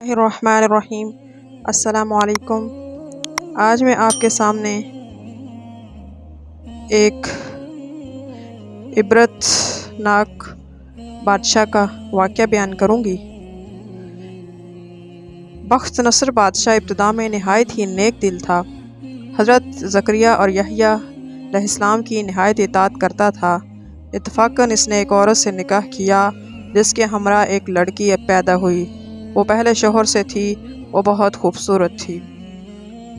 الرحمن الرحیم۔ السلام علیکم۔ آج میں آپ کے سامنے ایک عبرت ناک بادشاہ کا واقعہ بیان کروں گی۔ بخت نصر بادشاہ ابتدا میں نہایت ہی نیک دل تھا۔ حضرت زکریا اور یحییٰ علیہ السلام کی نہایت اطاعت کرتا تھا۔ اتفاقاً اس نے ایک عورت سے نکاح کیا جس کے ہمراہ ایک لڑکی پیدا ہوئی۔ وہ پہلے شوہر سے تھی، وہ بہت خوبصورت تھی۔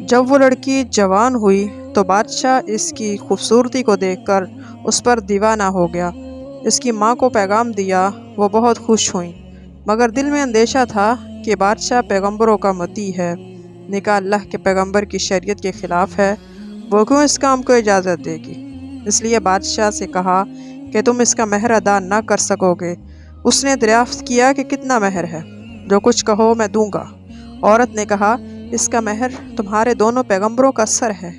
جب وہ لڑکی جوان ہوئی تو بادشاہ اس کی خوبصورتی کو دیکھ کر اس پر دیوانہ ہو گیا۔ اس کی ماں کو پیغام دیا، وہ بہت خوش ہوئیں، مگر دل میں اندیشہ تھا کہ بادشاہ پیغمبروں کا مطیع ہے، نکاح اللہ کے پیغمبر کی شریعت کے خلاف ہے، وہ کیوں اس کام کو اجازت دے گی؟ اس لیے بادشاہ سے کہا کہ تم اس کا مہر ادا نہ کر سکو گے۔ اس نے دریافت کیا کہ کتنا مہر ہے؟ جو کچھ کہو میں دوں گا۔ عورت نے کہا، اس کا مہر تمہارے دونوں پیغمبروں کا سر ہے۔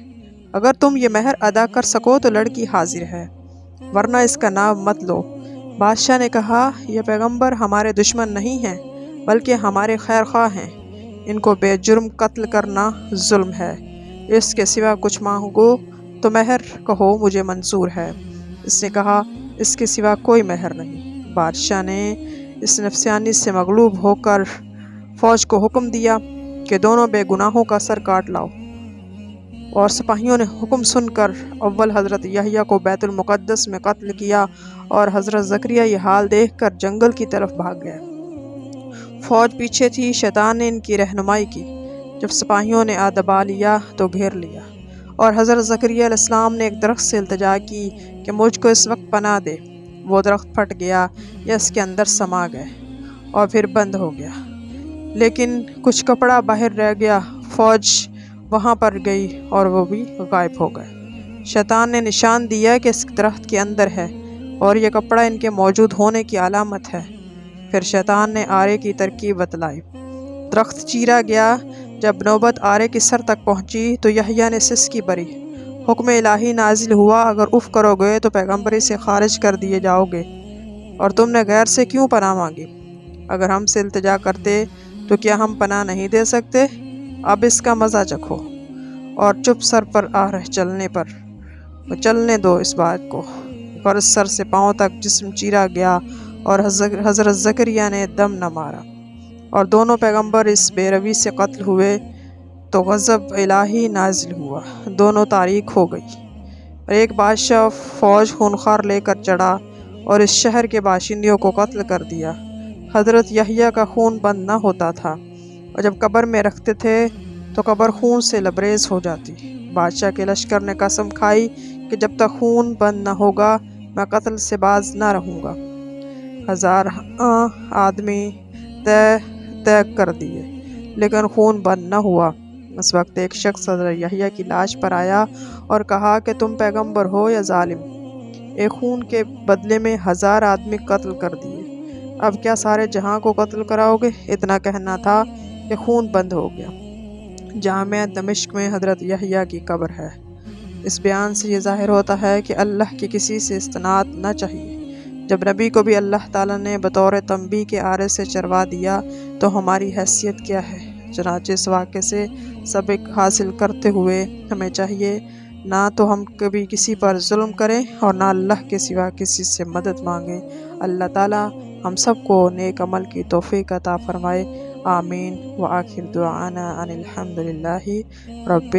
اگر تم یہ مہر ادا کر سکو تو لڑکی حاضر ہے، ورنہ اس کا نام مت لو۔ بادشاہ نے کہا، یہ پیغمبر ہمارے دشمن نہیں ہیں بلکہ ہمارے خیر خواہ ہیں، ان کو بے جرم قتل کرنا ظلم ہے۔ اس کے سوا کچھ مانگو تو مہر کہو مجھے منظور ہے۔ اس نے کہا، اس کے سوا کوئی مہر نہیں۔ بادشاہ نے اس نفسیانی سے مغلوب ہو کر فوج کو حکم دیا کہ دونوں بے گناہوں کا سر کاٹ لاؤ، اور سپاہیوں نے حکم سن کر اول حضرت یحییٰ کو بیت المقدس میں قتل کیا، اور حضرت زکریا یہ حال دیکھ کر جنگل کی طرف بھاگ گئے۔ فوج پیچھے تھی، شیطان نے ان کی رہنمائی کی۔ جب سپاہیوں نے دبا لیا تو گھیر لیا، اور حضرت زکریا علیہ السلام نے ایک درخت سے التجا کی کہ مجھ کو اس وقت پناہ دے۔ وہ درخت پھٹ گیا یا اس کے اندر سما گئے اور پھر بند ہو گیا، لیکن کچھ کپڑا باہر رہ گیا۔ فوج وہاں پر گئی اور وہ بھی غائب ہو گئے۔ شیطان نے نشان دیا کہ اس درخت کے اندر ہے، اور یہ کپڑا ان کے موجود ہونے کی علامت ہے۔ پھر شیطان نے آرے کی ترکیب بتلائی۔ درخت چیرا گیا۔ جب نوبت آرے کی سر تک پہنچی تو یحییٰ نے سسکی بری۔ حکم الہی نازل ہوا، اگر اف کرو گے تو پیغمبری سے خارج کر دیے جاؤ گے، اور تم نے غیر سے کیوں پناہ مانگی؟ اگر ہم سے التجا کرتے تو کیا ہم پناہ نہیں دے سکتے؟ اب اس کا مزہ چکھو، اور چپ سر پر چلنے پر چلنے دو اس بات کو۔ غرض سر سے پاؤں تک جسم چیرا گیا، اور حضرت زکریا نے دم نہ مارا، اور دونوں پیغمبر اس بے روی سے قتل ہوئے تو غضب الہی نازل ہوا، دونوں تاریک ہو گئی۔ اور ایک بادشاہ فوج خونخوار لے کر چڑھا اور اس شہر کے باشندوں کو قتل کر دیا۔ حضرت یحییٰ کا خون بند نہ ہوتا تھا، اور جب قبر میں رکھتے تھے تو قبر خون سے لبریز ہو جاتی۔ بادشاہ کے لشکر نے قسم کھائی کہ جب تک خون بند نہ ہوگا میں قتل سے باز نہ رہوں گا۔ 1000 آدمی طے کر دیے، لیکن خون بند نہ ہوا۔ اس وقت ایک شخص حضرت یحییٰ کی لاش پر آیا اور کہا کہ تم پیغمبر ہو یا ظالم؟ ایک خون کے بدلے میں 1000 آدمی قتل کر دیے، اب کیا سارے جہاں کو قتل کراؤ گے؟ اتنا کہنا تھا کہ خون بند ہو گیا۔ جامع دمشق میں حضرت یحییٰ کی قبر ہے۔ اس بیان سے یہ ظاہر ہوتا ہے کہ اللہ کی کسی سے استناد نہ چاہیے۔ جب نبی کو بھی اللہ تعالیٰ نے بطور تنبیہ کے آرے سے چروا دیا تو ہماری حیثیت کیا ہے؟ چنانچہ اس واقعے سے سبق حاصل کرتے ہوئے ہمیں چاہیے نہ تو ہم کبھی کسی پر ظلم کریں اور نہ اللہ کے سوا کسی سے مدد مانگیں۔ اللہ تعالیٰ ہم سب کو نیک عمل کی توفیق عطا فرمائے۔ آمین۔ وآخر دعوانا ان الحمد للہ رب